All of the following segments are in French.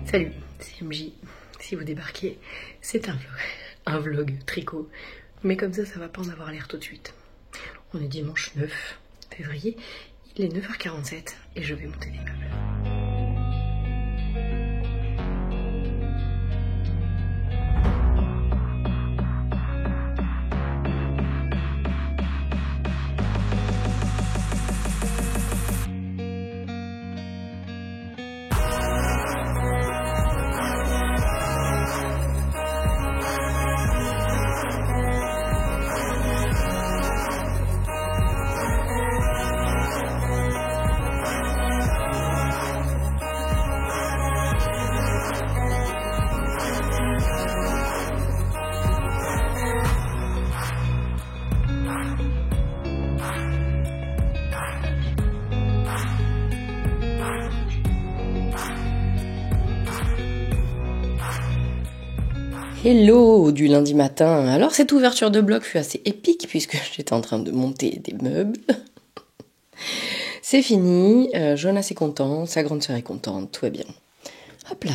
Salut, c'est MJ. Si vous débarquez, c'est un vlog tricot. Mais comme ça va pas en avoir l'air tout de suite. On est dimanche 9 février, il est 9h47 et je vais monter des meubles. Hello du lundi matin. Alors cette ouverture de blog fut assez épique puisque j'étais en train de monter des meubles. C'est fini, Jonas est content, sa grande sœur est contente, tout va bien. Hop là.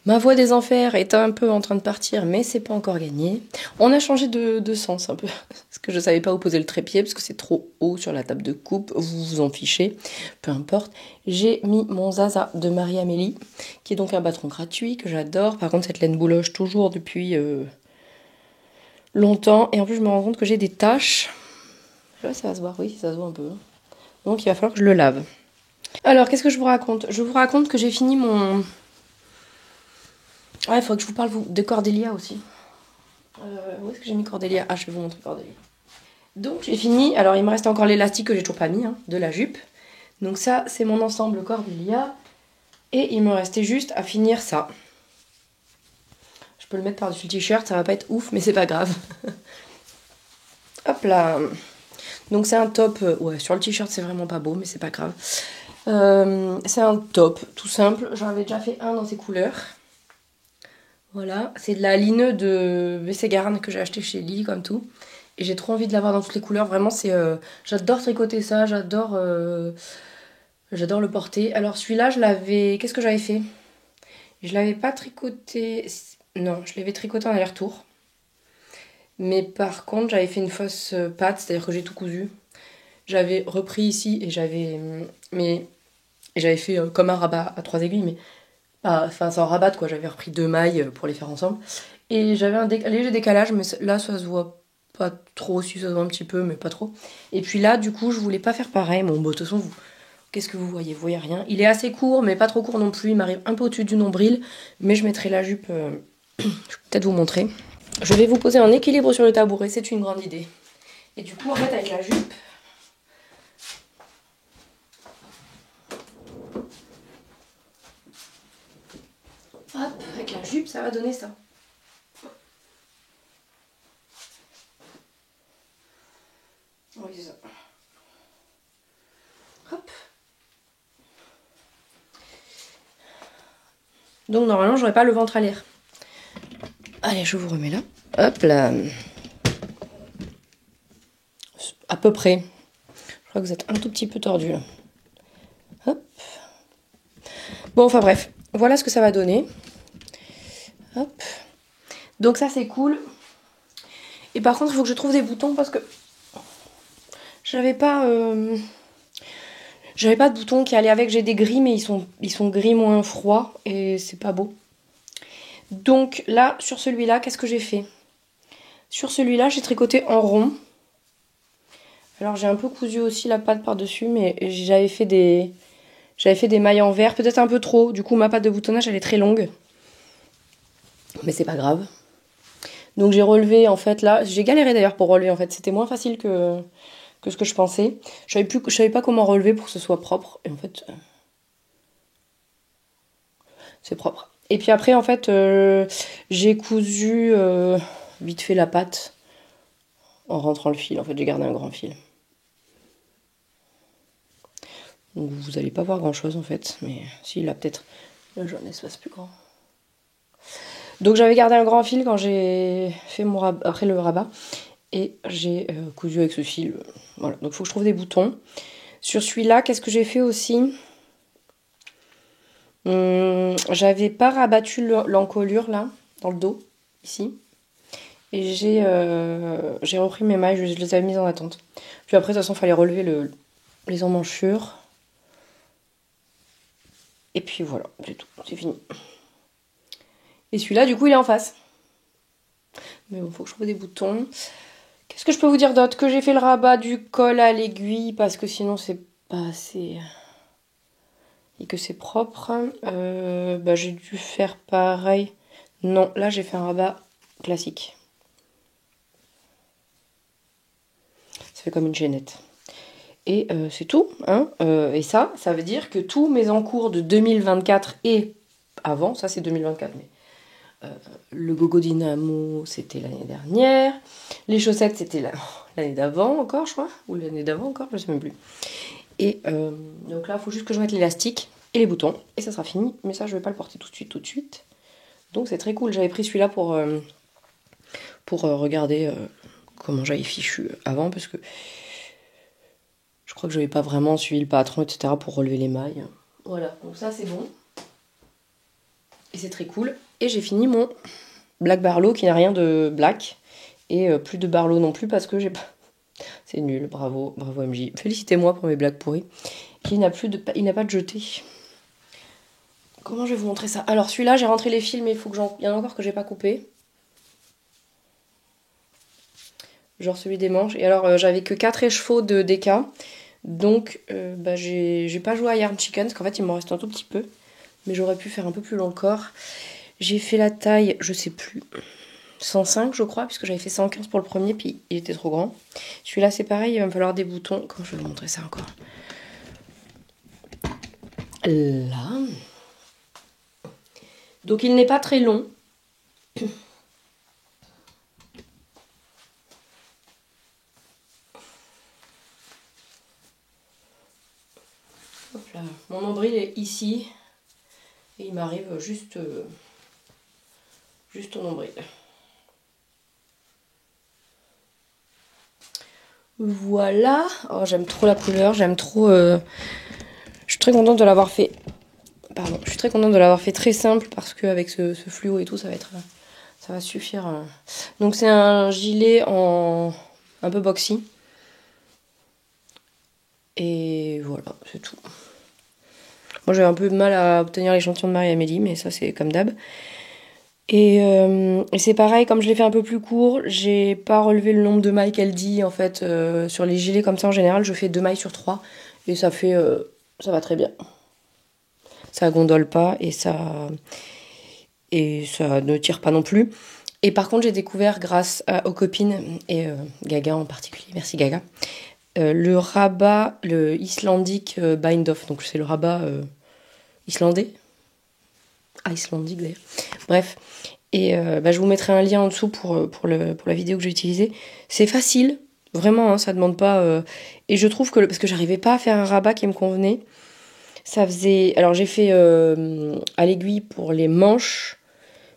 Ma voix des enfers est un peu en train de partir, mais c'est pas encore gagné. On a changé de sens un peu, parce que je savais pas où poser le trépied, parce que c'est trop haut sur la table de coupe, vous vous en fichez, peu importe. J'ai mis mon Zaza de Marie-Amélie, qui est donc un batron gratuit, que j'adore. Par contre, cette laine bouloche toujours depuis longtemps, et en plus je me rends compte que j'ai des taches. Je sais pas si ça va se voir, oui, ça se voit un peu. Donc il va falloir que je le lave. Alors, qu'est-ce que je vous raconte? Je vous raconte que j'ai fini mon... Ouais, il faudrait que je vous parle de Cordélia aussi. Où est-ce que j'ai mis Cordélia? Ah, je vais vous montrer Cordélia. Donc, j'ai fini. Alors, il me reste encore l'élastique que j'ai toujours pas mis, hein, de la jupe. Donc ça, c'est mon ensemble Cordélia. Et il me restait juste à finir ça. Je peux le mettre par-dessus le t-shirt, ça va pas être ouf, mais c'est pas grave. Hop là. Donc c'est un top. Ouais, sur le t-shirt, c'est vraiment pas beau, mais c'est pas grave. C'est un top, tout simple. J'en avais déjà fait un dans ces couleurs. Voilà, c'est de la ligne de WC Garn que j'ai acheté chez Lily comme tout. Et j'ai trop envie de l'avoir dans toutes les couleurs. Vraiment, c'est j'adore tricoter ça, j'adore le porter. Alors celui-là, je l'avais... Qu'est-ce que j'avais fait? Je l'avais pas tricoté... Non, je l'avais tricoté en aller-retour. Mais par contre, j'avais fait une fausse patte, c'est-à-dire que j'ai tout cousu. J'avais repris ici et j'avais... j'avais fait comme un rabat à 3 aiguilles, mais... Enfin, sans rabattre quoi, j'avais repris 2 mailles pour les faire ensemble. Et j'avais un léger décalage, mais là ça se voit pas trop, si ça se voit un petit peu, mais pas trop. Et puis là, du coup, je voulais pas faire pareil. Bon, de toute façon, qu'est-ce que vous voyez? Vous voyez rien. Il est assez court, mais pas trop court non plus. Il m'arrive un peu au-dessus du nombril, mais je mettrai la jupe. Je vais peut-être vous montrer. Je vais vous poser en équilibre sur le tabouret, c'est une grande idée. Et du coup, en fait, avec la jupe... Hop, avec la jupe, ça va donner ça. Oui, c'est ça. Hop. Donc normalement, j'aurais pas le ventre à l'air. Allez, je vous remets là. Hop là. À peu près. Je crois que vous êtes un tout petit peu tordu là. Hop. Bon, enfin bref. Voilà ce que ça va donner. Hop. Donc ça, c'est cool. Et par contre, il faut que je trouve des boutons parce que j'avais pas de boutons qui allaient avec. J'ai des gris, mais ils sont gris moins froids et c'est pas beau. Donc là, sur celui-là, qu'est-ce que j'ai fait? Sur celui-là, j'ai tricoté en rond. Alors j'ai un peu cousu aussi la patte par-dessus, mais j'avais fait des mailles en vert, peut-être un peu trop. Du coup, ma patte de boutonnage, elle est très longue. Mais c'est pas grave. Donc j'ai relevé, en fait, là. J'ai galéré d'ailleurs pour relever, en fait. C'était moins facile que ce que je pensais. Je savais pas comment relever pour que ce soit propre. Et en fait, c'est propre. Et puis après, en fait, j'ai cousu vite fait la patte en rentrant le fil. En fait, j'ai gardé un grand fil. Donc vous n'allez pas voir grand chose en fait, mais si, là peut-être, là j'ai un espace plus grand. Donc j'avais gardé un grand fil quand j'ai fait mon rabat, après le rabat, et j'ai cousu avec ce fil. Voilà, donc il faut que je trouve des boutons. Sur celui-là, qu'est-ce que j'ai fait aussi? j'avais pas rabattu l'encolure là, dans le dos, ici. Et j'ai repris mes mailles, je les avais mises en attente. Puis après, de toute façon, il fallait relever les emmanchures. Et puis voilà, c'est tout, c'est fini. Et celui-là, du coup, il est en face. Mais bon, faut que je trouve des boutons. Qu'est-ce que je peux vous dire d'autre? Que j'ai fait le rabat du col à l'aiguille, parce que sinon, c'est pas assez... Et que c'est propre. J'ai dû faire pareil. Non, là, j'ai fait un rabat classique. Ça fait comme une chaînette. Et c'est tout. Hein. Et ça veut dire que tous mes encours de 2024 et avant, ça c'est 2024, mais le Gogo Dynamo c'était l'année dernière. Les chaussettes c'était l'année d'avant encore, je crois. Ou l'année d'avant encore, je sais même plus. Et donc là, il faut juste que je mette l'élastique et les boutons. Et ça sera fini. Mais ça, je vais pas le porter tout de suite. Donc c'est très cool. J'avais pris celui-là pour regarder comment j'avais fichu avant, parce que je crois que je n'avais pas vraiment suivi le patron, etc. pour relever les mailles. Voilà, donc ça c'est bon. Et c'est très cool. Et j'ai fini mon Black Barlow qui n'a rien de black. Et plus de Barlow non plus parce que j'ai pas... C'est nul, bravo MJ. Félicitez-moi pour mes blagues pourries. Il n'a pas de jeté. Comment je vais vous montrer ça? Alors celui-là, j'ai rentré les fils, mais il y en a encore que j'ai pas coupé. Genre celui des manches. Et alors j'avais que 4 écheveaux de DK. Donc j'ai pas joué à Yarn Chicken, parce qu'en fait il m'en reste un tout petit peu. Mais j'aurais pu faire un peu plus long encore. J'ai fait la taille, je sais plus, 105 je crois, puisque j'avais fait 115 pour le premier, puis il était trop grand. Celui-là c'est pareil, il va me falloir des boutons. Comment je vais vous montrer ça encore? Là. Donc il n'est pas très long. Hop là. Mon nombril est ici. Et il m'arrive juste au nombril. Voilà. Oh, j'aime trop la couleur, j'aime trop... Je suis très contente de l'avoir fait. Pardon, je suis très contente de l'avoir fait très simple, parce qu'avec ce fluo et tout, ça va suffire. Donc c'est un gilet un peu boxy. Et voilà, c'est tout. Moi j'avais un peu de mal à obtenir l'échantillon de Marie-Amélie, mais ça c'est comme d'hab. Et c'est pareil, comme je l'ai fait un peu plus court, j'ai pas relevé le nombre de mailles qu'elle dit. En fait, sur les gilets comme ça en général, je fais 2 mailles sur 3. Et ça va très bien. Ça gondole pas et ça ne tire pas non plus. Et par contre, j'ai découvert grâce aux copines et Gaga en particulier, merci Gaga, le rabat, le Icelandic Bind Off. Donc c'est le rabat islandais. Icelandic d'ailleurs. Bref. Et je vous mettrai un lien en dessous pour la vidéo que j'ai utilisée. C'est facile, vraiment, hein, ça demande pas... Et je trouve que, parce que j'arrivais pas à faire un rabat qui me convenait, ça faisait... Alors j'ai fait à l'aiguille pour les manches,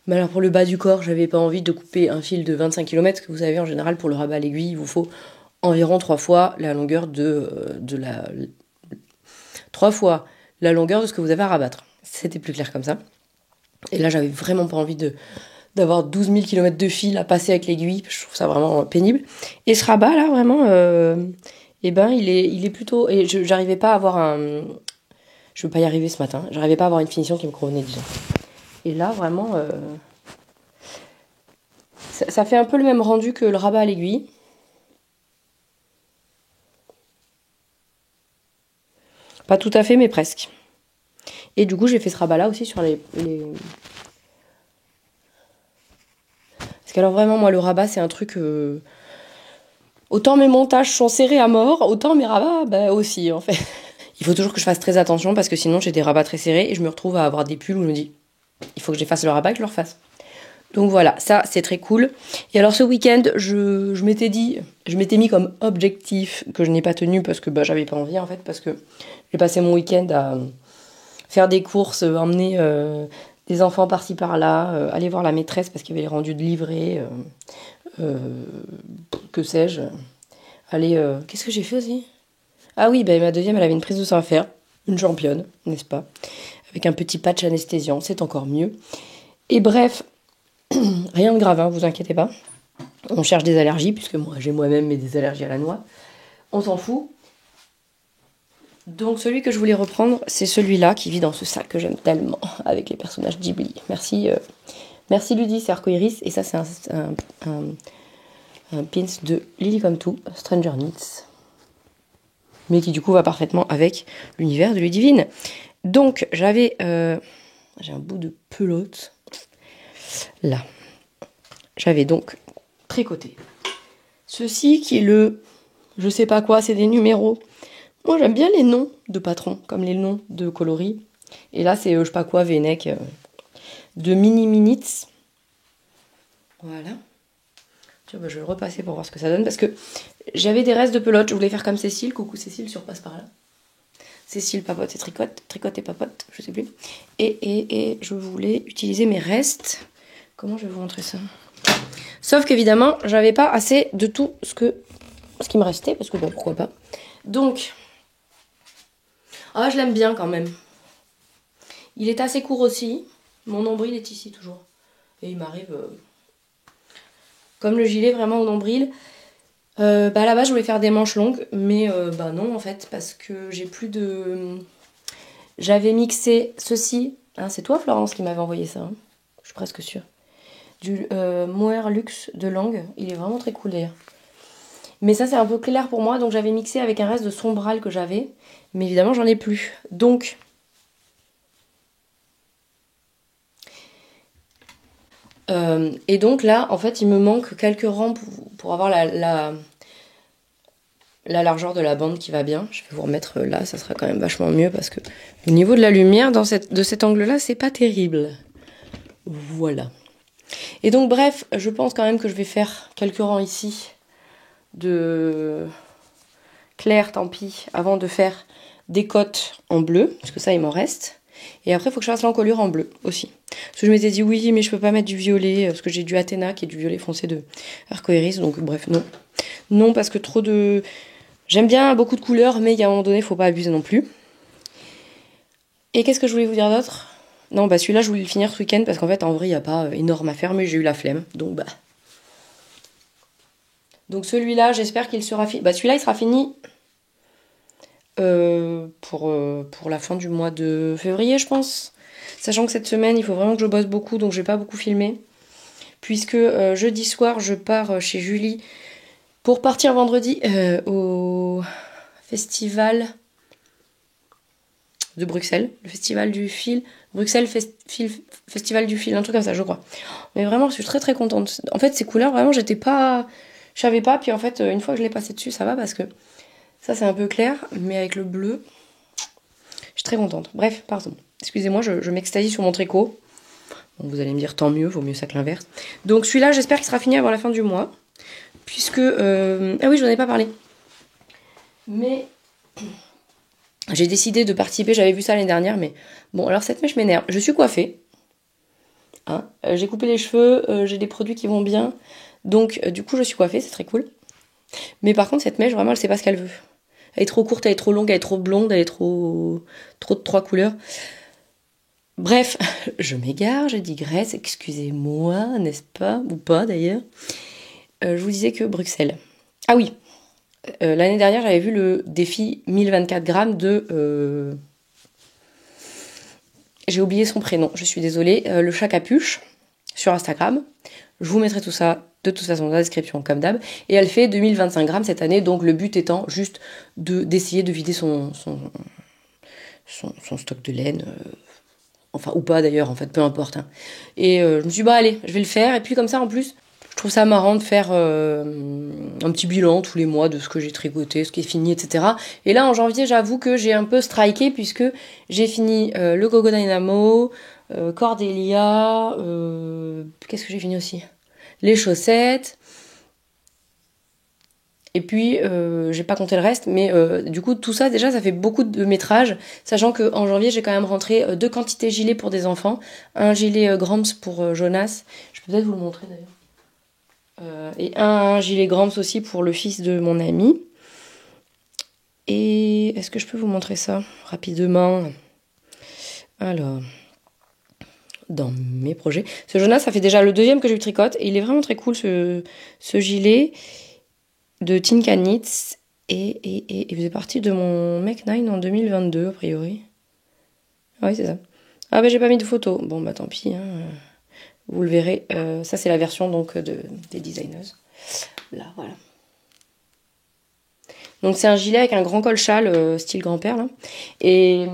mais alors pour le bas du corps, j'avais pas envie de couper un fil de 25 km, que vous savez, en général, pour le rabat à l'aiguille, il vous faut environ 3 fois la longueur de 3 fois la longueur de ce que vous avez à rabattre. C'était plus clair comme ça. Et là, j'avais vraiment pas envie d'avoir 12 000 km de fil à passer avec l'aiguille. Je trouve ça vraiment pénible. Et ce rabat, là, vraiment, il est plutôt... Et j'arrivais pas à avoir un... Je veux pas y arriver ce matin. J'arrivais pas à avoir une finition qui me convenait, disons. Et là, vraiment... Ça fait un peu le même rendu que le rabat à l'aiguille. Pas tout à fait, mais presque. Et du coup, j'ai fait ce rabat-là aussi sur les... Parce qu'alors vraiment, moi, le rabat, c'est un truc... Autant mes montages sont serrés à mort, autant mes rabats, aussi, en fait. Il faut toujours que je fasse très attention, parce que sinon, j'ai des rabats très serrés, et je me retrouve à avoir des pulls où je me dis, il faut que je fasse le rabat et que je le refasse. Donc voilà, ça, c'est très cool. Et alors, ce week-end, je m'étais mis comme objectif, que je n'ai pas tenu, parce que j'avais pas envie, en fait, parce que j'ai passé mon week-end à faire des courses, emmener... des enfants par-ci par-là, aller voir la maîtresse parce qu'il y avait les rendus de livret, que sais-je. Aller, qu'est-ce que j'ai fait aussi? Ah oui, ma deuxième, elle avait une prise de sang à faire, une championne, n'est-ce pas? avec un petit patch anesthésiant, c'est encore mieux. Et bref, rien de grave, hein, vous inquiétez pas. On cherche des allergies, puisque moi j'ai moi-même des allergies à la noix. On s'en fout. Donc celui que je voulais reprendre, c'est celui-là qui vit dans ce sac que j'aime tellement, avec les personnages Ghibli. Merci, merci Ludie, c'est Arcoiris, et ça c'est un pins de Lily Come To, Stranger Needs. Mais qui du coup va parfaitement avec l'univers de Ludivine. Donc j'avais... j'ai un bout de pelote. Là. J'avais donc tricoté. Ceci qui est le... Je sais pas quoi, c'est des numéros. Moi j'aime bien les noms de patrons, comme les noms de coloris. Et là c'est je sais pas quoi, V-neck de Mini Minutes. Voilà. Tiens, bah, je vais le repasser pour voir ce que ça donne. Parce que j'avais des restes de pelote. Je voulais faire comme Cécile. Coucou Cécile, surpasse par là. Cécile papote et tricote. Tricote et papote, je sais plus. Et je voulais utiliser mes restes. Comment je vais vous montrer ça? Sauf qu'évidemment, j'avais pas assez de tout ce qui me restait. Parce que bah, pourquoi pas. Donc... Ah, je l'aime bien quand même. Il est assez court aussi. Mon nombril est ici toujours. Et il m'arrive... comme le gilet vraiment au nombril. Bah à la base je voulais faire des manches longues, mais bah non en fait, parce que j'ai plus de... J'avais mixé ceci, hein, c'est toi Florence qui m'avait envoyé ça, hein, je suis presque sûre. Du Mohair Luxe de Langue, il est vraiment très cool d'ailleurs. Mais ça c'est un peu clair pour moi, donc j'avais mixé avec un reste de sombral que j'avais, mais évidemment j'en ai plus. Donc... et donc là, en fait, il me manque quelques rangs pour avoir la largeur de la bande qui va bien. Je vais vous remettre là, ça sera quand même vachement mieux parce que au niveau de la lumière, de cet angle-là, c'est pas terrible. Voilà. Et donc, bref, je pense quand même que je vais faire quelques rangs ici de clair, tant pis, avant de faire des côtes en bleu, parce que ça, il m'en reste. Et après, il faut que je fasse l'encolure en bleu aussi. Parce que je m'étais dit oui, mais je peux pas mettre du violet, parce que j'ai du Athéna qui est du violet foncé de Arcoiris. Donc bref, non. Non, parce que trop de... J'aime bien beaucoup de couleurs, mais il y a un moment donné, il faut pas abuser non plus. Et qu'est-ce que je voulais vous dire d'autre? Non, bah celui-là, je voulais le finir ce week-end, parce qu'en fait, en vrai, il n'y a pas énorme à faire, mais j'ai eu la flemme. Donc bah... Donc celui-là, j'espère qu'il sera fini. Bah celui-là, il sera fini... pour la fin du mois de février, je pense. Sachant que cette semaine, il faut vraiment que je bosse beaucoup, donc je vais pas beaucoup filmer. Puisque jeudi soir, je pars chez Julie pour partir vendredi au festival de Bruxelles. Le festival du fil. Bruxelles Festival du fil, un truc comme ça, je crois. Mais vraiment, je suis très très contente. En fait, ces couleurs, vraiment, je savais pas. Puis en fait, une fois que je l'ai passé dessus, ça va parce que ça, c'est un peu clair, mais avec le bleu, je suis très contente. Bref, pardon. Excusez-moi, je m'extasie sur mon tricot. Bon, vous allez me dire tant mieux, vaut mieux ça que l'inverse. Donc celui-là, j'espère qu'il sera fini avant la fin du mois. Puisque... Ah oui, je n'en ai pas parlé. Mais j'ai décidé de participer, j'avais vu ça l'année dernière, mais... Bon, alors cette mèche m'énerve. Je suis coiffée. Hein, j'ai coupé les cheveux, j'ai des produits qui vont bien. Donc du coup, je suis coiffée, c'est très cool. Mais par contre, cette mèche, vraiment, elle sait pas ce qu'elle veut. Elle est trop courte, elle est trop longue, elle est trop blonde, elle est trop de 3 couleurs. Bref, je m'égare, je digresse, excusez-moi, n'est-ce pas? Ou pas d'ailleurs. Je vous disais que Bruxelles. Ah oui, l'année dernière, j'avais vu le défi 1024 grammes de... J'ai oublié son prénom, je suis désolée. Le chat capuche, sur Instagram. Je vous mettrai tout ça de toute façon dans la description comme d'hab. Et elle fait 2025 grammes cette année, donc le but étant juste d'essayer de vider son stock de laine. Enfin, ou pas d'ailleurs, en fait, peu importe. Hein. Et je me suis dit, bah allez, je vais le faire. Et puis comme ça, en plus, je trouve ça marrant de faire un petit bilan tous les mois de ce que j'ai tricoté, ce qui est fini, etc. Et là, en janvier, j'avoue que j'ai un peu striké puisque j'ai fini le Gogo Dynamo, Cordelia, qu'est-ce que j'ai fini aussi? Les chaussettes. Et puis, j'ai pas compté le reste, mais du coup, tout ça, déjà, ça fait beaucoup de métrage, sachant qu'en janvier, j'ai quand même rentré 2 quantités gilets pour des enfants, un gilet Gramps pour Jonas, je peux peut-être vous le montrer d'ailleurs, et un gilet Gramps aussi pour le fils de mon ami. Et est-ce que je peux vous montrer ça rapidement? Alors, dans mes projets. Ce jaune-là, ça fait déjà le deuxième que je lui tricote. Et il est vraiment très cool, ce gilet de Tinka Knits. Et il faisait partie de mon Make 9 en 2022, a priori. Ah oui, c'est ça. Ah ben j'ai pas mis de photo. Bon bah tant pis, hein. Vous le verrez. Ça c'est la version donc des designers. Là, voilà. Donc c'est un gilet avec un grand col châle style grand-père là. Et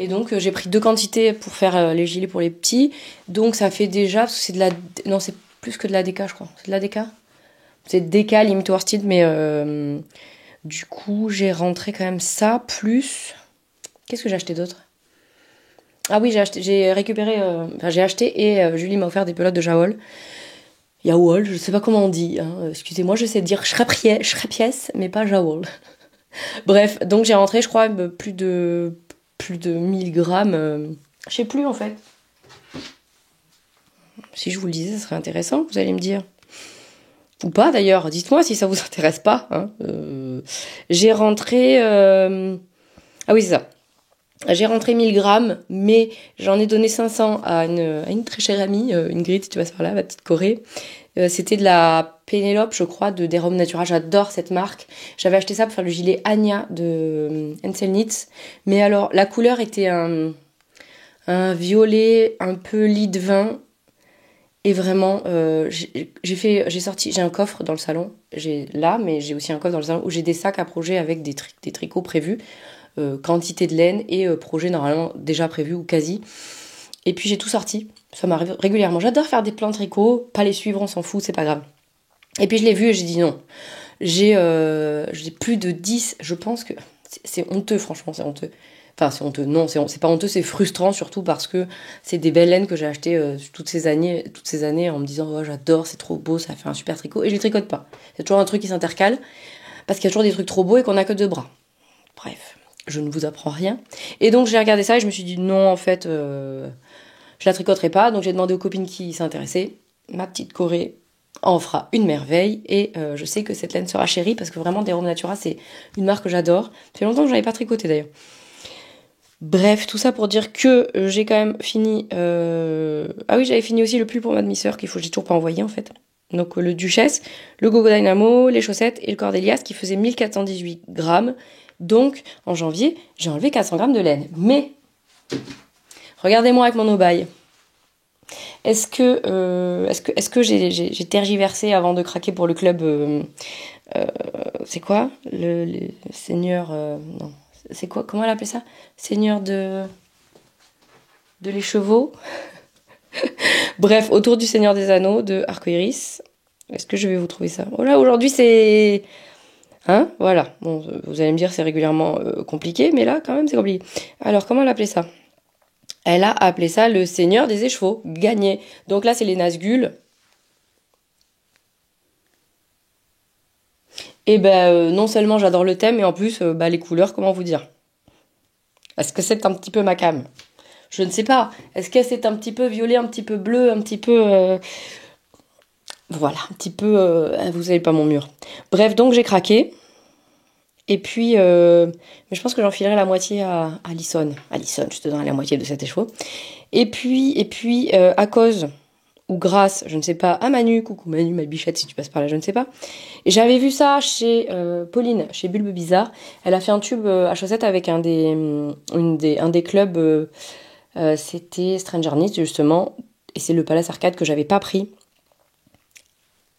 donc j'ai pris 2 quantités pour faire les gilets pour les petits. Donc ça fait déjà, parce que c'est de la... Non, c'est plus que de la DK je crois. C'est de la DK. C'est DK limite worsted, mais du coup j'ai rentré quand même ça, plus... Qu'est-ce que j'ai acheté d'autre? Ah oui, j'ai récupéré... Enfin j'ai acheté et Julie m'a offert des pelotes de Jaol. Jaol, je sais pas comment on dit. Hein. Excusez-moi, je sais dire pièce, mais pas Jaol. Bref, donc j'ai rentré, je crois, plus de 1000 grammes. Je sais plus, en fait. Si je vous le disais, ça serait intéressant, vous allez me dire. Ou pas, d'ailleurs. Dites-moi si ça vous intéresse pas. Hein. J'ai rentré... Ah oui, c'est ça. J'ai rentré 1000 grammes, mais j'en ai donné 500 à une très chère amie, Ingrid, si tu passes par là, ma petite Corée. C'était de la Pénélope, je crois, de Derom Natura. J'adore cette marque. J'avais acheté ça pour faire le gilet Anya de Ansel Knits. Mais alors, la couleur était un violet un peu lit de vin. Et vraiment, j'ai un coffre dans le salon. Mais j'ai aussi un coffre dans le salon où j'ai des sacs à projet avec des tricots prévus. Quantité de laine et projet normalement déjà prévu ou quasi. Et puis j'ai tout sorti. Ça m'arrive régulièrement. J'adore faire des plans de tricot, pas les suivre, on s'en fout, c'est pas grave. Et puis je l'ai vu et j'ai dit non. J'ai plus de 10, je pense que c'est honteux, franchement, c'est honteux. Enfin, c'est honteux, non, c'est pas honteux, c'est frustrant, surtout parce que c'est des belles laines que j'ai achetées toutes ces années en me disant oh, j'adore, c'est trop beau, ça fait un super tricot, et je les tricote pas. C'est toujours un truc qui s'intercale, parce qu'il y a toujours des trucs trop beaux et qu'on a que 2 bras. Bref, je ne vous apprends rien. Et donc j'ai regardé ça et je me suis dit non, en fait, je la tricoterai pas. Donc j'ai demandé aux copines qui s'intéressaient. Ma petite Corée en fera une merveille. Et je sais que cette laine sera chérie parce que vraiment, Derom Natura, c'est une marque que j'adore. Ça fait longtemps que je n'avais pas tricoté d'ailleurs. Bref, tout ça pour dire que j'ai quand même fini... Ah oui, j'avais fini aussi le pull pour ma demi-sœur j'ai toujours pas envoyé en fait. Donc le Duchesse, le Gogo Dynamo, les chaussettes et le Cordelias qui faisait 1418 grammes. Donc en janvier, j'ai enlevé 400 grammes de laine. Mais regardez-moi avec mon obaye. Est-ce que j'ai tergiversé avant de craquer pour le club c'est quoi le seigneur non, c'est quoi, comment elle appelait ça, seigneur de les chevaux. Bref, autour du Seigneur des Anneaux de Arcoiris. Est-ce que je vais vous trouver ça? Oh là, aujourd'hui c'est hein, voilà. Bon, vous allez me dire c'est régulièrement compliqué, mais là quand même c'est compliqué. Alors comment elle appelait ça? Elle a appelé ça le Seigneur des écheveaux, gagné. Donc là, c'est les Nazgûl. Et ben, non seulement j'adore le thème, mais en plus, les couleurs, comment vous dire? Est-ce que c'est un petit peu ma came? Je ne sais pas. Est-ce que c'est un petit peu violet, un petit peu bleu, un petit peu... Voilà, un petit peu... vous n'avez pas mon mur. Bref, donc j'ai craqué. Et puis, mais je pense que j'enfilerai la moitié à Alison. Alison, je te donnerai la moitié de cet écheveau. Et puis, à cause ou grâce, je ne sais pas, à Manu, coucou Manu, ma bichette, si tu passes par là, je ne sais pas. Et j'avais vu ça chez Pauline, chez Bulbe Bizarre. Elle a fait un tube à chaussettes avec un des clubs, c'était Stranger Knits, justement. Et c'est le Palace Arcade que j'avais pas pris.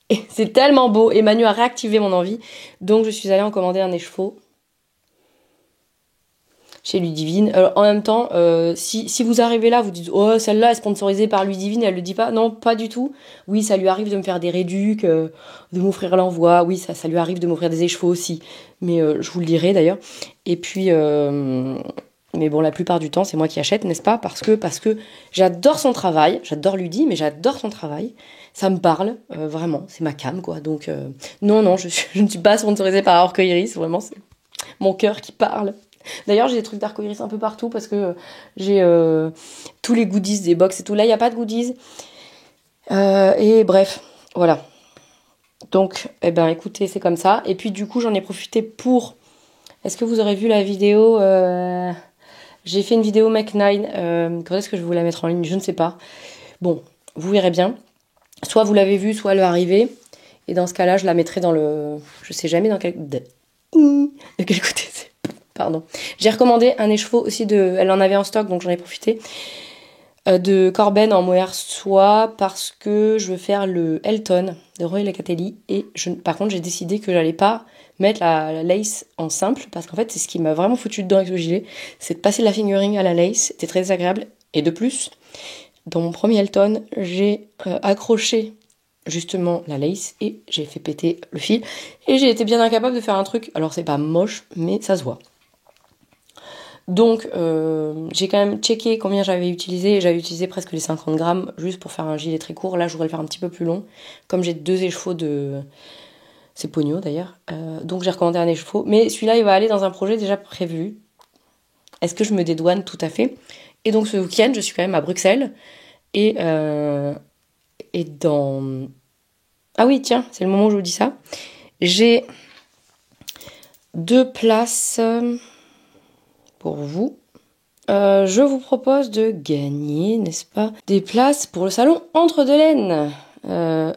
Et c'est tellement beau. Et Manu a réactivé mon envie. Donc je suis allée en commander un écheveau chez Ludivine. Alors, en même temps, si vous arrivez là, vous dites oh celle-là est sponsorisée par Ludivine, elle le dit pas. Non, pas du tout. Oui, ça lui arrive de me faire des réducs, de m'offrir l'envoi. Oui, ça lui arrive de m'offrir des écheveaux aussi. Mais je vous le dirai d'ailleurs. Et puis, mais bon, la plupart du temps, c'est moi qui achète, n'est-ce pas? Parce que j'adore son travail. J'adore Ludie, mais j'adore son travail. Ça me parle, vraiment. C'est ma came, quoi. Donc, non, je ne suis pas sponsorisée par Arcoiris. Vraiment, c'est mon cœur qui parle. D'ailleurs, j'ai des trucs d'arcoiris un peu partout parce que j'ai tous les goodies des box et tout. Là, il n'y a pas de goodies. Et bref, voilà. Donc, écoutez, c'est comme ça. Et puis, du coup, j'en ai profité pour... Est-ce que vous aurez vu la vidéo J'ai fait une vidéo Mac 9. Quand est-ce que je vais vous la mettre en ligne? Je ne sais pas. Bon, vous verrez bien. Soit vous l'avez vue, soit elle va arriver. Et dans ce cas-là, je la mettrai dans le... Je sais jamais dans quel... De quel côté c'est. Pardon. J'ai recommandé un écheveau aussi de... Elle en avait en stock, donc j'en ai profité. De Corben en mohair soie parce que je veux faire le Elton de Roy Locatelli. Et par contre, j'ai décidé que j'allais pas mettre la lace en simple parce qu'en fait, c'est ce qui m'a vraiment foutu dedans avec ce gilet. C'est de passer de la fingering à la lace. C'était très agréable. Et de plus, dans mon premier Elton, j'ai accroché justement la lace et j'ai fait péter le fil. Et j'ai été bien incapable de faire un truc. Alors, c'est pas moche, mais ça se voit. Donc, j'ai quand même checké combien j'avais utilisé. Et j'avais utilisé presque les 50 grammes juste pour faire un gilet très court. Là, je voudrais le faire un petit peu plus long. Comme j'ai 2 écheveaux de... C'est Pogno d'ailleurs. Donc, j'ai recommandé un écheveau. Mais celui-là, il va aller dans un projet déjà prévu. Est-ce que je me dédouane? Tout à fait. Et donc, ce week-end, je suis quand même à Bruxelles. Et dans... Ah oui, tiens, c'est le moment où je vous dis ça. J'ai 2 places... pour vous. Je vous propose de gagner, n'est-ce pas, des places pour le salon Entre deux laines,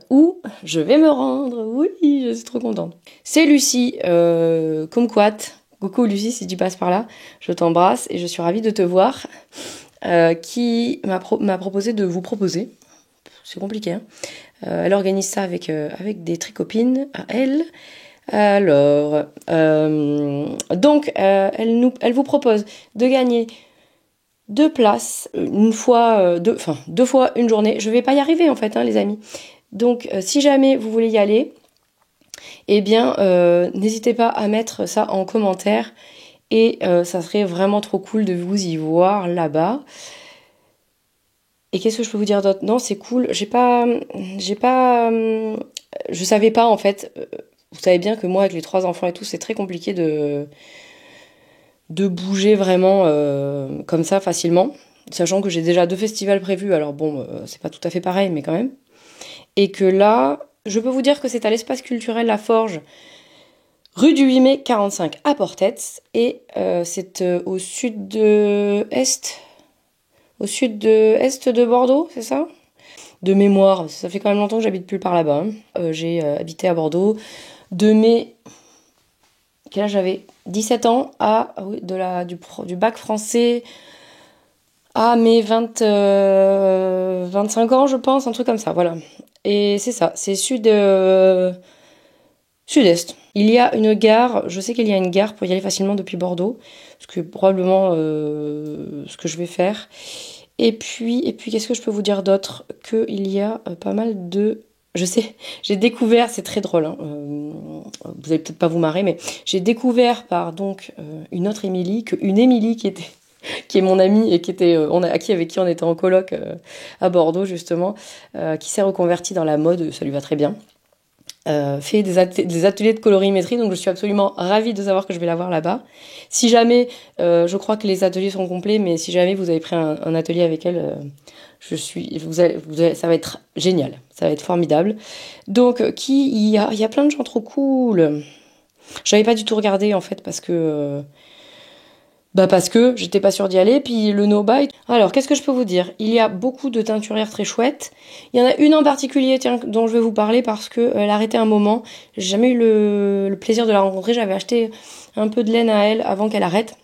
où je vais me rendre. Oui, je suis trop contente. C'est Lucie, Kumquat. Coucou Lucie, si tu passes par là, je t'embrasse et je suis ravie de te voir. Qui m'a proposé de vous proposer. C'est compliqué, hein. Elle organise ça avec des tricopines à elle. Alors, donc, elle vous propose de gagner 2 places, deux fois une journée. Je vais pas y arriver en fait, hein, les amis. Donc, si jamais vous voulez y aller, eh bien, n'hésitez pas à mettre ça en commentaire. Et ça serait vraiment trop cool de vous y voir là-bas. Et qu'est-ce que je peux vous dire d'autre? Non, c'est cool. Je savais pas en fait. Vous savez bien que moi, avec les 3 enfants et tout, c'est très compliqué de bouger vraiment comme ça facilement. Sachant que j'ai déjà 2 festivals prévus. Alors bon, c'est pas tout à fait pareil, mais quand même. Et que là, je peux vous dire que c'est à l'espace culturel La Forge, rue du 8 mai 45 à Portets. Et c'est au sud-est de Bordeaux, c'est ça? De mémoire, ça fait quand même longtemps que j'habite plus par là-bas. Hein. J'ai habité à Bordeaux de mes... Quel âge j'avais? 17 ans du bac français à mes 25 ans, je pense, un truc comme ça, voilà. Et c'est ça, c'est sud-est. Il y a une gare, je sais qu'il y a une gare pour y aller facilement depuis Bordeaux, ce que probablement ce que je vais faire. Et puis qu'est-ce que je peux vous dire d'autre? Qu'il y a pas mal de... Je sais, j'ai découvert, c'est très drôle, hein, vous allez peut-être pas vous marrer, mais j'ai découvert par donc une autre Émilie, qu'une Émilie qui est mon amie et avec qui on était en coloc à Bordeaux justement, qui s'est reconvertie dans la mode, ça lui va très bien. Fait des ateliers de colorimétrie, donc je suis absolument ravie de savoir que je vais la voir là-bas. Si jamais, je crois que les ateliers sont complets, mais si jamais vous avez pris un atelier avec elle, ça va être génial, ça va être formidable. Donc, il y a plein de gens trop cool. J'avais pas du tout regardé en fait parce que j'étais pas sûre d'y aller, puis le no-buy. Alors, qu'est-ce que je peux vous dire? Il y a beaucoup de teinturières très chouettes. Il y en a une en particulier, tiens, dont je vais vous parler parce que elle a arrêté un moment. J'ai jamais eu le plaisir de la rencontrer. J'avais acheté un peu de laine à elle avant qu'elle arrête.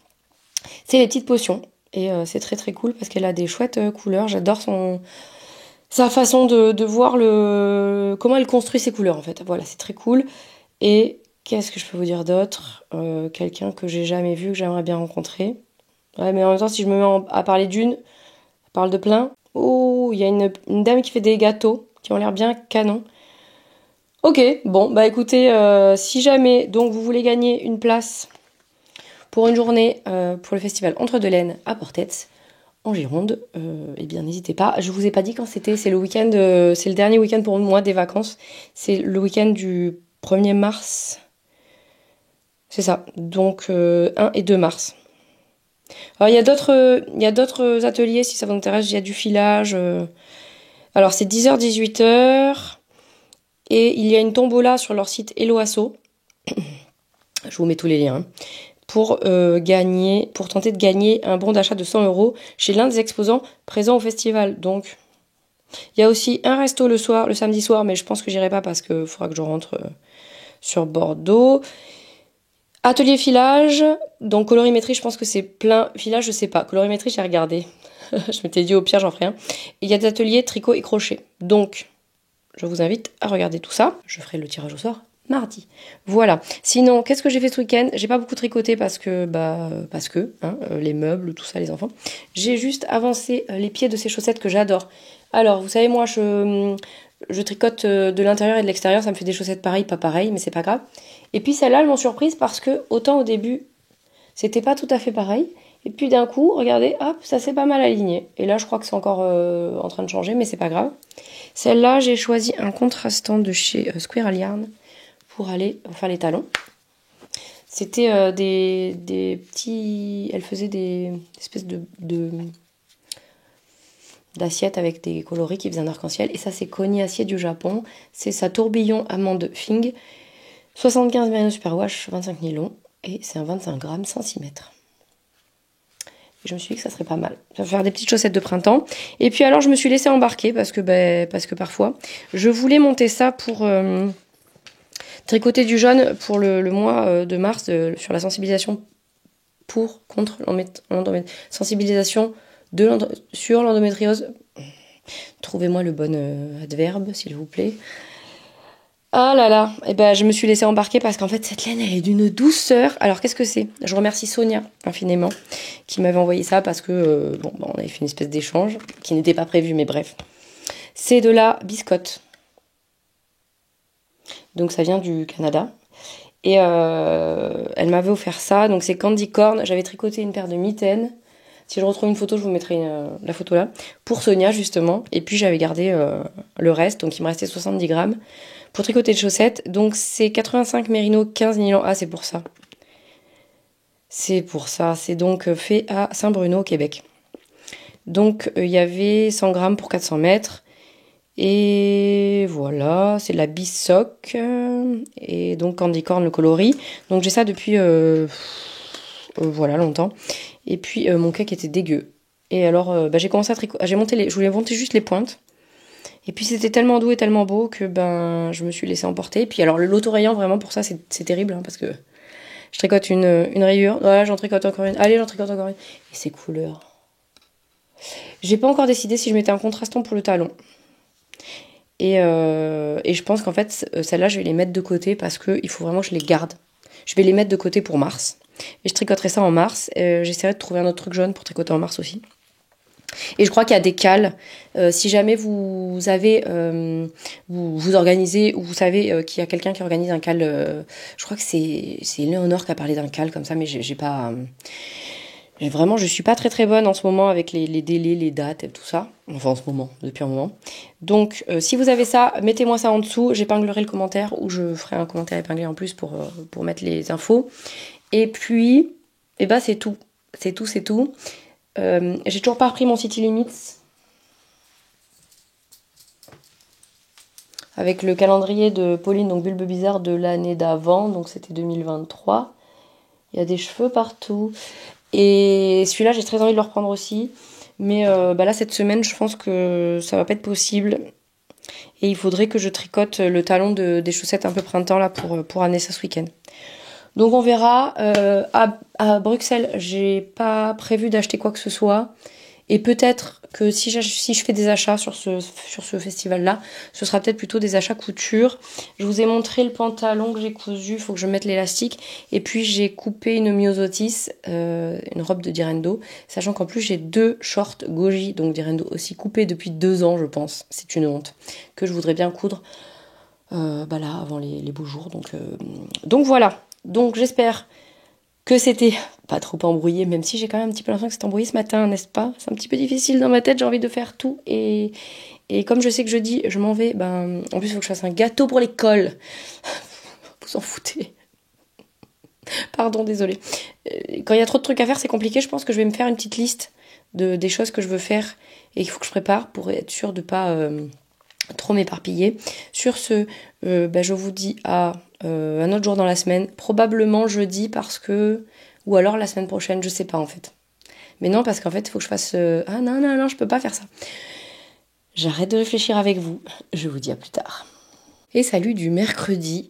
C'est les petites potions. Et c'est très très cool parce qu'elle a des chouettes couleurs. J'adore sa façon de voir comment elle construit ses couleurs en fait. Voilà, c'est très cool. Et qu'est-ce que je peux vous dire d'autre? Quelqu'un que j'ai jamais vu, que j'aimerais bien rencontrer. Ouais, mais en même temps, si je me mets à parler d'une, je parle de plein. Oh, il y a une dame qui fait des gâteaux qui ont l'air bien canon. Ok, bon, bah écoutez, si jamais donc vous voulez gagner une place pour une journée pour le festival Entre deux laines à Portets, en Gironde, eh bien n'hésitez pas. Je vous ai pas dit quand c'était, c'est le dernier week-end pour moi des vacances. C'est le week-end du 1er mars. C'est ça, donc 1 et 2 mars. Alors, il y a d'autres ateliers si ça vous intéresse, il y a du filage. Alors c'est 10h, 18h. Et il y a une tombola sur leur site Helloasso. Je vous mets tous les liens. pour tenter de gagner un bon d'achat de 100 € chez l'un des exposants présents au festival. Donc, il y a aussi un resto le soir, le samedi soir, mais je pense que j'irai pas parce qu'il faudra que je rentre sur Bordeaux. Atelier filage, donc colorimétrie, je pense que c'est plein. Filage, je sais pas. Colorimétrie, j'ai regardé. Je m'étais dit au pire, j'en ferai un. Et il y a des ateliers tricot et crochet. Donc, je vous invite à regarder tout ça. Je ferai le tirage au sort mardi. Voilà. Sinon, qu'est-ce que j'ai fait ce week-end? J'ai pas beaucoup tricoté parce que les meubles, tout ça, les enfants. J'ai juste avancé les pieds de ces chaussettes que j'adore. Alors, vous savez, moi, je tricote de l'intérieur et de l'extérieur. Ça me fait des chaussettes pareilles, pas pareilles, mais c'est pas grave. Et puis celles-là, elles m'ont surprise parce que, autant au début, c'était pas tout à fait pareil. Et puis d'un coup, regardez, hop, ça s'est pas mal aligné. Et là, je crois que c'est encore en train de changer, mais c'est pas grave. Celle-là, j'ai choisi un contrastant de chez Squirrel Yarn pour aller faire les talons. C'était des petits... Elle faisait des espèces d'assiettes avec des coloris qui faisaient un arc-en-ciel. Et ça, c'est Koni Acier du Japon. C'est sa tourbillon amande Fing. 75 merino superwash, 25 nylon. Et c'est un 25 grammes, 106 mètres. Et je me suis dit que ça serait pas mal. Ça va faire des petites chaussettes de printemps. Et puis alors, je me suis laissée embarquer parce que parfois, je voulais monter ça pour tricoter du jaune pour le mois de mars sur la sensibilisation contre l'endométriose. Sensibilisation sur l'endométriose. Trouvez-moi le bon adverbe, s'il vous plaît. Ah là là, et ben je me suis laissée embarquer parce qu'en fait cette laine elle est d'une douceur. Alors qu'est-ce que c'est? Je remercie Sonia infiniment qui m'avait envoyé ça parce que on avait fait une espèce d'échange qui n'était pas prévu, mais bref. C'est de la biscotte. Donc ça vient du Canada. Et elle m'avait offert ça, donc c'est Candy Corn. J'avais tricoté une paire de mitaines. Si je retrouve une photo, je vous mettrai la photo là. Pour Sonia justement. Et puis j'avais gardé le reste, donc il me restait 70 grammes. Pour tricoter de chaussettes, donc c'est 85 mérino, 15 nylon. Ah, c'est pour ça. C'est pour ça. C'est donc fait à Saint-Bruno, au Québec. Donc, il y avait 100 grammes pour 400 mètres. Et voilà, c'est de la Bissoc. Et donc, Candy Corn, le coloris. Donc, j'ai ça depuis, longtemps. Et puis, mon cake était dégueu. Et alors, j'ai commencé à tricoter. Je voulais monter juste les pointes. Et puis c'était tellement doux et tellement beau que je me suis laissée emporter. Et puis alors l'autorayant vraiment pour ça c'est terrible parce que je tricote une rayure. Voilà, j'en tricote encore une. Allez, j'en tricote encore une. Et ces couleurs. J'ai pas encore décidé si je mettais un contrastant pour le talon. Et je pense qu'en fait celles-là je vais les mettre de côté parce qu'il faut vraiment que je les garde. Je vais les mettre de côté pour mars. Et je tricoterai ça en mars. J'essaierai de trouver un autre truc jaune pour tricoter en mars aussi. Et je crois qu'il y a des cales. Si jamais vous avez, vous organisez ou vous savez qu'il y a quelqu'un qui organise un cal, je crois que c'est Léonore qui a parlé d'un cal comme ça, mais j'ai pas. Vraiment, je suis pas très très bonne en ce moment avec les délais, les dates et tout ça. Enfin, en ce moment, depuis un moment. Donc, si vous avez ça, mettez-moi ça en dessous. J'épinglerai le commentaire ou je ferai un commentaire épinglé en plus pour mettre les infos. Et puis, c'est tout. C'est tout. J'ai toujours pas repris mon City Limits avec le calendrier de Pauline, donc Bulbe Bizarre de l'année d'avant, donc c'était 2023. Il y a des cheveux partout. Et celui-là, j'ai très envie de le reprendre aussi. Mais là, cette semaine, je pense que ça va pas être possible. Et il faudrait que je tricote le talon des chaussettes un peu printemps là pour amener ça ce week-end. Donc on verra. À Bruxelles, j'ai pas prévu d'acheter quoi que ce soit. Et peut-être que si je fais des achats sur ce festival-là, ce sera peut-être plutôt des achats couture. Je vous ai montré le pantalon que j'ai cousu, il faut que je mette l'élastique. Et puis j'ai coupé une myosotis, une robe de Direndo, sachant qu'en plus j'ai 2 shorts goji, donc Direndo aussi coupés depuis 2 ans je pense. C'est une honte, que je voudrais bien coudre là avant les beaux jours. Donc voilà, donc j'espère que c'était pas trop embrouillé, même si j'ai quand même un petit peu l'impression que c'est embrouillé ce matin, n'est-ce pas? C'est un petit peu difficile dans ma tête, j'ai envie de faire tout. Et comme je sais que jeudi, je m'en vais, en plus, il faut que je fasse un gâteau pour l'école. Vous en foutez. Pardon, désolée. Quand il y a trop de trucs à faire, c'est compliqué. Je pense que je vais me faire une petite liste des choses que je veux faire et qu'il faut que je prépare pour être sûre de pas trop m'éparpiller. Sur ce, je vous dis à un autre jour dans la semaine, probablement jeudi parce que Ou alors la semaine prochaine, je sais pas en fait. Mais non, parce qu'en fait, il faut que je fasse... Ah non, non, non, je peux pas faire ça. J'arrête de réfléchir avec vous. Je vous dis à plus tard. Et salut du mercredi.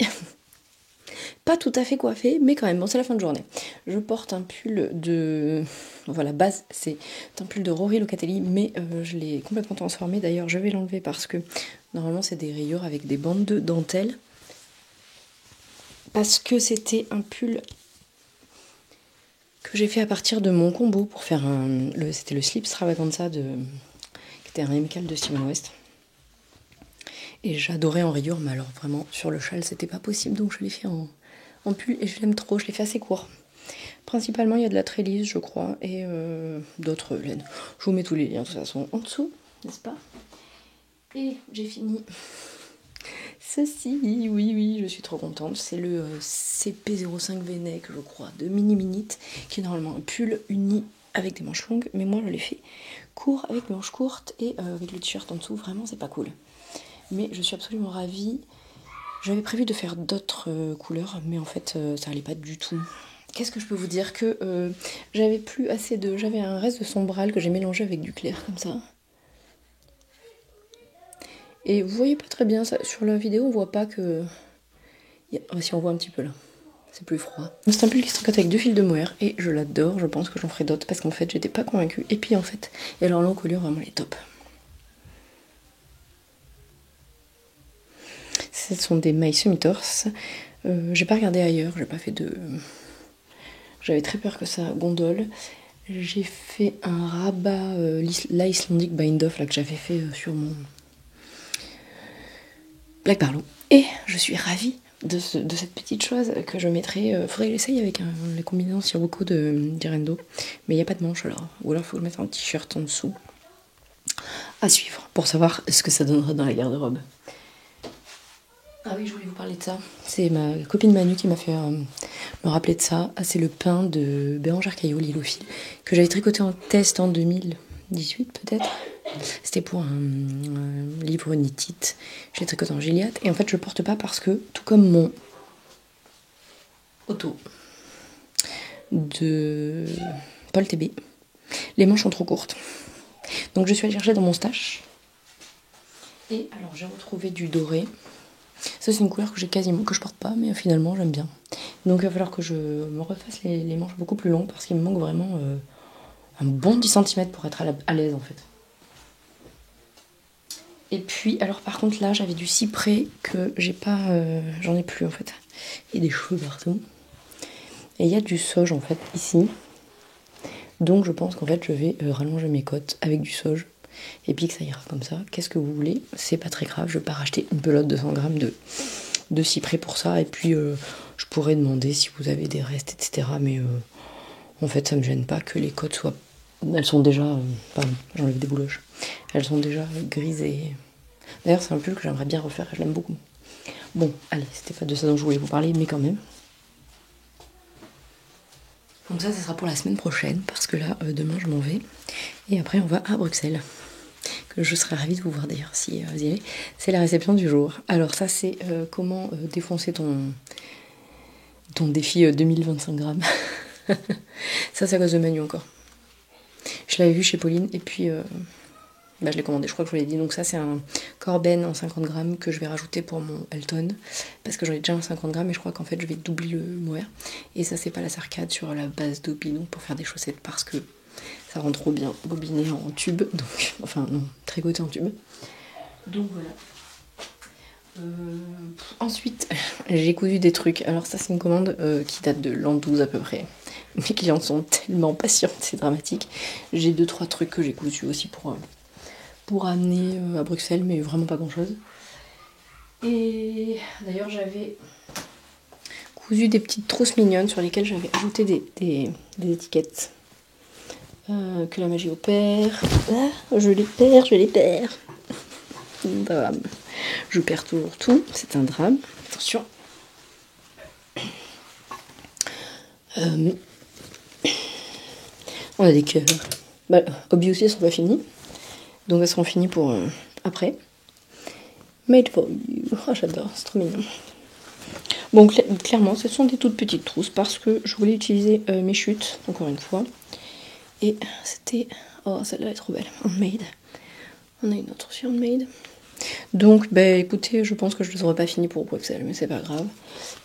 Pas tout à fait coiffée, mais quand même, bon, c'est la fin de journée. Je porte un pull de... Voilà, base, c'est un pull de Rory Locatelli, mais je l'ai complètement transformé. D'ailleurs, je vais l'enlever parce que normalement, c'est des rayures avec des bandes de dentelle. Parce que c'était un pull que j'ai fait à partir de mon combo pour faire un... C'était le slip Stravaganza qui était un amical de Steven West. Et j'adorais en rayure, mais alors vraiment, sur le châle, c'était pas possible, donc je l'ai fait en pull et je l'aime trop, je l'ai fait assez court. Principalement, il y a de la trélisse, je crois, et d'autres laines. Je vous mets tous les liens, de toute façon, en dessous, n'est-ce pas? Et j'ai fini ceci, oui, oui, je suis trop contente. C'est le CP05 V-neck, je crois, de Mini Minute, qui est normalement un pull uni avec des manches longues, mais moi, je l'ai fait court, avec des manches courtes, et avec le t-shirt en dessous, vraiment, c'est pas cool. Mais je suis absolument ravie. J'avais prévu de faire d'autres couleurs, mais en fait, ça allait pas du tout. Qu'est-ce que je peux vous dire? Que j'avais un reste de sombral que j'ai mélangé avec du clair, comme ça. Et vous voyez pas très bien ça. Sur la vidéo, on voit pas que... Si on voit un petit peu là. C'est plus froid. C'est un pull qui se tricote avec 2 fils de mohair et je l'adore. Je pense que j'en ferai d'autres parce qu'en fait, j'étais pas convaincue. Et puis en fait, et alors l'encolure, vraiment, elle est top. Ce sont des mailles semi-torse. J'ai pas regardé ailleurs, j'ai pas fait de... J'avais très peur que ça gondole. J'ai fait un rabat, l'Icelandic Bind-Off, là, que j'avais fait sur mon Black Barlow. Et je suis ravie de cette petite chose que je mettrai... faudrait que j'essaye avec les combinaisons Sirocco d'Irendo. Mais il n'y a pas de manche alors. Ou alors il faut que je mette un t-shirt en dessous. À suivre, pour savoir ce que ça donnera dans la garde-robe. Ah oui, je voulais vous parler de ça. C'est ma copine Manu qui m'a fait me rappeler de ça. Ah, c'est le pain de Bérangère Caillot, l'Ilophile, que j'avais tricoté en test en 2018 peut-être. C'était pour un livre Nitite. Je l'ai tricoté en Gilliatt. Et en fait, je le porte pas parce que, tout comme mon auto de Paul TB, les manches sont trop courtes. Donc je suis allée chercher dans mon stash. Et alors j'ai retrouvé du doré. Ça, c'est une couleur que je porte pas, mais finalement j'aime bien. Donc il va falloir que je me refasse les manches beaucoup plus longues parce qu'il me manque vraiment un bon 10 cm pour être à l'aise en fait. Et puis, alors par contre là, j'avais du cyprès que j'ai pas, j'en ai plus en fait. Il y a des cheveux partout. Et il y a du sauge en fait ici. Donc je pense qu'en fait je vais rallonger mes côtes avec du sauge. Et puis que ça ira comme ça. Qu'est-ce que vous voulez? C'est pas très grave, je vais pas racheter une pelote de 100 grammes de cyprès pour ça. Et puis je pourrais demander si vous avez des restes, etc. Mais en fait ça me gêne pas que les côtes soient... Elles sont déjà... pardon, j'enlève des bouloches. Elles sont déjà grisées. D'ailleurs c'est un pull que j'aimerais bien refaire et je l'aime beaucoup. Bon, allez, c'était pas de ça dont je voulais vous parler, mais quand même. Donc ça sera pour la semaine prochaine, parce que là, demain, je m'en vais. Et après, on va à Bruxelles. Que je serais ravie de vous voir d'ailleurs, si vous y allez. C'est la réception du jour. Alors ça, c'est comment défoncer ton défi 2025 grammes. Ça, c'est à cause de Manu encore. Je l'avais vu chez Pauline, et puis... je l'ai commandé, je crois que je vous l'ai dit. Donc ça, c'est un Corben en 50 grammes que je vais rajouter pour mon Elton. Parce que j'en ai déjà un 50 grammes et je crois qu'en fait, je vais doubler le mohair. Et ça, c'est pas la sarcade sur la base d'Opinon pour faire des chaussettes parce que ça rend trop bien bobiné en tube. Donc, enfin, non, tricoté en tube. Donc voilà. Ensuite, j'ai cousu des trucs. Alors ça, c'est une commande qui date de l'an 12 à peu près. Mes clientes sont tellement patientes, c'est dramatique. J'ai 2-3 trucs que j'ai cousus aussi pour amener à Bruxelles, mais vraiment pas grand chose. Et d'ailleurs j'avais cousu des petites trousses mignonnes sur lesquelles j'avais ajouté des étiquettes que la magie opère. Ah, je les perds. Un drame. Je perds toujours tout, c'est un drame. Attention. On a des cœurs. Obviously, elles sont pas finies. Donc elles seront finies pour après. Made for you. Oh, j'adore, c'est trop mignon. Bon, clairement, ce sont des toutes petites trousses parce que je voulais utiliser mes chutes, encore une fois. Et c'était... Oh, celle-là est trop belle. Handmade. On a une autre aussi Handmade. Donc, ben écoutez, je pense que je ne les aurais pas fini pour Bruxelles, mais c'est pas grave.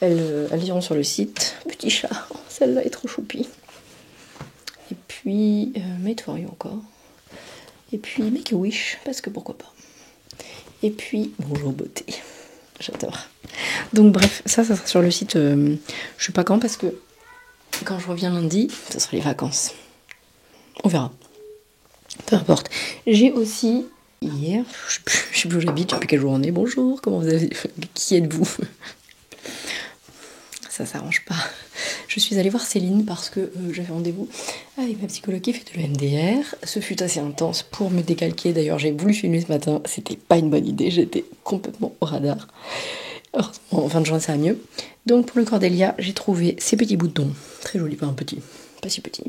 Elles iront sur le site. Petit chat. Oh, celle-là est trop choupie. Et puis, Made for You encore. Et puis, Make a Wish, parce que pourquoi pas. Et puis, Bonjour Beauté. J'adore. Donc bref, ça sera sur le site. Je sais pas quand, parce que quand je reviens lundi, ce sera les vacances. On verra. Peu importe. J'ai aussi, hier, je sais plus où j'habite, depuis quelle journée. Bonjour, comment vous avez... Qui êtes-vous? Ça s'arrange pas. Je suis allée voir Céline parce que j'avais rendez-vous avec ma psychologue qui fait de l'EMDR. Ce fut assez intense pour me décalquer. D'ailleurs, j'ai voulu filmer ce matin. C'était pas une bonne idée. J'étais complètement au radar. Heureusement, en fin de journée, ça va mieux. Donc, pour le Cordélia, j'ai trouvé ces petits boutons. Très jolis, pas un petit. Pas si petit.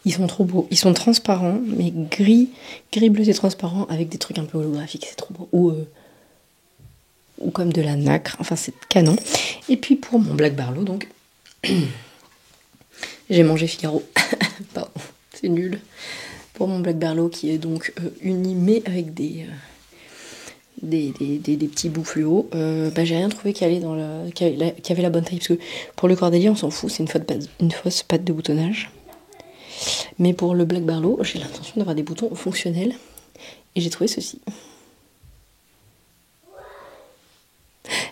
Ils sont trop beaux. Ils sont transparents, mais gris bleu et transparent avec des trucs un peu holographiques. C'est trop beau. Ou comme de la nacre, enfin c'est canon. Et puis pour mon Black Barlow, donc, j'ai mangé Figaro. Pardon, c'est nul. Pour mon Black Barlow qui est donc uni mais avec des petits bouts fluo, j'ai rien trouvé qui allait qui avait la bonne taille, parce que pour le Cordélia on s'en fout, c'est une fausse patte de boutonnage. Mais pour le Black Barlow, j'ai l'intention d'avoir des boutons fonctionnels et j'ai trouvé ceci.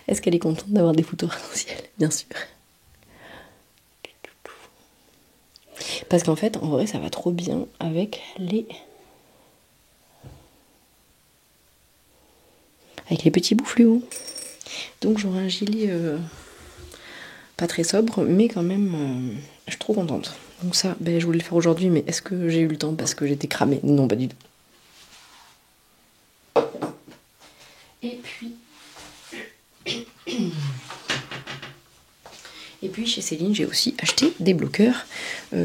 Est-ce qu'elle est contente d'avoir des photos arc-en-ciel? Bien sûr. Parce qu'en fait, en vrai, ça va trop bien avec les petits bouts fluo. Donc j'aurai un gilet pas très sobre, mais quand même, je suis trop contente. Donc ça, je voulais le faire aujourd'hui, mais est-ce que j'ai eu le temps parce que j'étais cramée? Non, pas du tout. Et puis chez Céline, j'ai aussi acheté des bloqueurs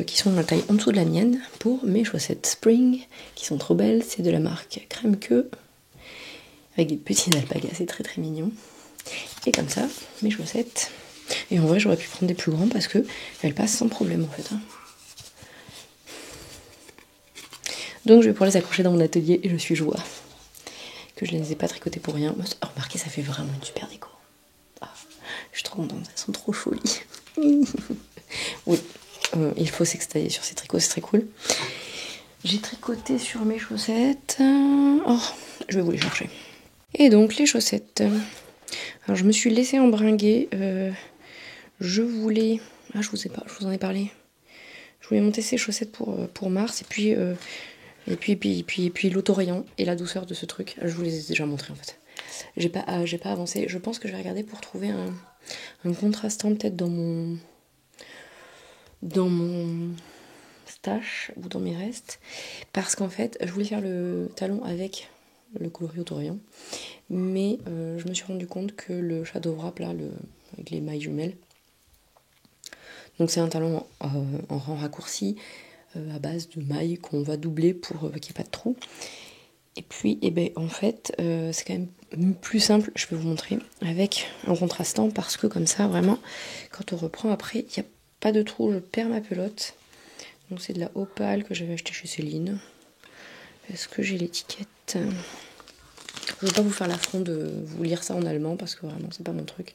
qui sont la taille en dessous de la mienne pour mes chaussettes Spring, qui sont trop belles. C'est de la marque Crème Queue, avec des petits alpagas, c'est très très mignon. Et comme ça, mes chaussettes. Et en vrai, j'aurais pu prendre des plus grands parce que elles passent sans problème en fait. Donc je vais pouvoir les accrocher dans mon atelier et je suis joie que je les ai pas tricotées pour rien. Remarquez, ça fait vraiment une super déco. Ah, je suis trop contente, elles sont trop jolies. Oui, il faut s'extailler sur ces tricots, c'est très cool. J'ai tricoté sur mes chaussettes. Oh, je vais vous les chercher. Et donc les chaussettes. Alors je me suis laissée embringuer. Je voulais... Ah, je vous en ai parlé. Je voulais monter ces chaussettes pour mars. Et puis l'autorayant et la douceur de ce truc. Je vous les ai déjà montrés en fait. J'ai pas avancé. Je pense que je vais regarder pour trouver un contrastant peut-être dans mon stash ou dans mes restes. Parce qu'en fait, je voulais faire le talon avec le coloris autorayant. Mais je me suis rendu compte que le shadow wrap là, avec les mailles jumelles, donc c'est un talon en rang raccourci à base de mailles qu'on va doubler pour qu'il n'y ait pas de trou. Et puis en fait c'est quand même plus simple, je peux vous montrer, avec un contrastant, parce que comme ça vraiment quand on reprend après, il n'y a pas de trou, je perds ma pelote. Donc c'est de la opale que j'avais acheté chez Céline. Est-ce que j'ai l'étiquette? Je ne veux pas vous faire l'affront de vous lire ça en allemand parce que vraiment c'est pas mon truc.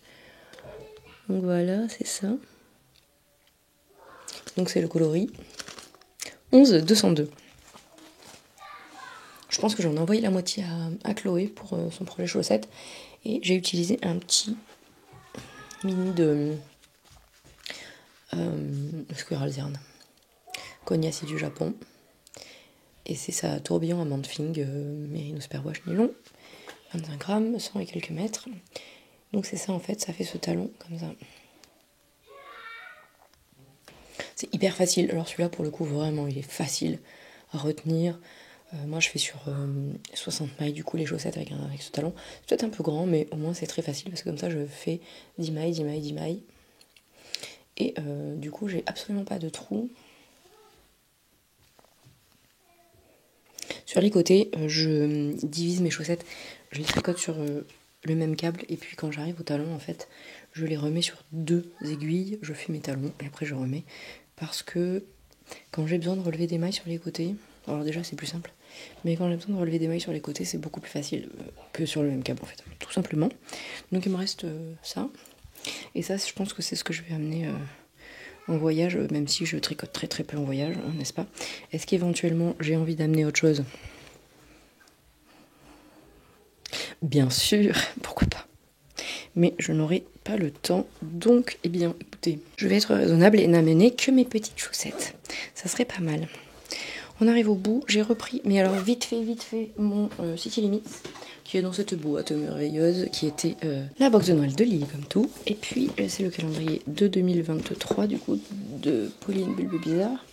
Donc voilà, c'est ça. Donc c'est le coloris 11202. Je pense que j'en ai envoyé la moitié à Chloé pour son projet chaussette. Et j'ai utilisé un petit mini de Squirrel Zern. Cognacé du Japon. Et c'est sa tourbillon à Manfing Merino Superwash nylon. 25 grammes, 100 et quelques mètres. Donc c'est ça en fait, ça fait ce talon comme ça. C'est hyper facile. Alors celui-là pour le coup vraiment il est facile à retenir. Moi je fais sur 60 mailles du coup les chaussettes avec ce talon. C'est peut-être un peu grand mais au moins c'est très facile parce que comme ça je fais 10 mailles, 10 mailles, 10 mailles. Et du coup j'ai absolument pas de trou. Sur les côtés, je divise mes chaussettes, je les tricote sur le même câble, et puis quand j'arrive au talon, en fait, je les remets sur 2 aiguilles, je fais mes talons, et après je remets, parce que quand j'ai besoin de relever des mailles sur les côtés, alors déjà c'est plus simple, mais quand j'ai besoin de relever des mailles sur les côtés, c'est beaucoup plus facile que sur le même câble, en fait, tout simplement. Donc il me reste ça, et ça, je pense que c'est ce que je vais amener en voyage, même si je tricote très très peu en voyage, hein, n'est-ce pas? Est-ce qu'éventuellement j'ai envie d'amener autre chose? Bien sûr, pourquoi pas. Mais je n'aurai pas le temps, donc, eh bien, écoutez, je vais être raisonnable et n'amener que mes petites chaussettes. Ça serait pas mal. On arrive au bout, j'ai repris, mais alors vite fait, mon City Limits, qui est dans cette boîte merveilleuse, qui était la box de Noël de Lily, comme tout. Et puis, c'est le calendrier de 2023, du coup, de Pauline Bulbe Bizarre.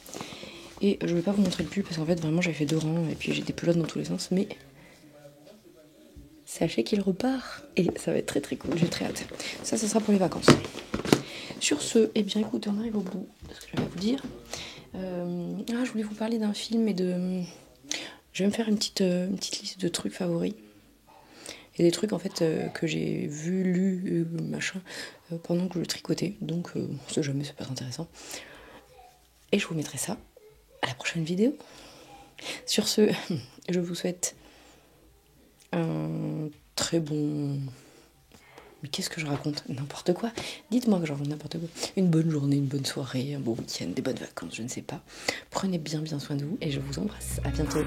Et je vais pas vous montrer le pull, parce qu'en fait, vraiment, j'avais fait 2 rangs, et puis j'ai des pelotes dans tous les sens, mais sachez qu'il repart, et ça va être très très cool, j'ai très hâte. Ça sera pour les vacances. Sur ce, eh bien, écoutez, on arrive au bout de ce que j'avais à vous dire. Je voulais vous parler d'un film et de... Je vais me faire une petite liste de trucs favoris. Il y a des trucs en fait que j'ai vu, lu, machin, pendant que je tricotais. Donc, on sait jamais, c'est pas intéressant. Et je vous mettrai ça à la prochaine vidéo. Sur ce, je vous souhaite un très bon... Mais qu'est-ce que je raconte? N'importe quoi. Dites-moi que je raconte n'importe quoi. Une bonne journée, une bonne soirée, un beau week-end, des bonnes vacances, je ne sais pas. Prenez bien soin de vous et je vous embrasse. À bientôt.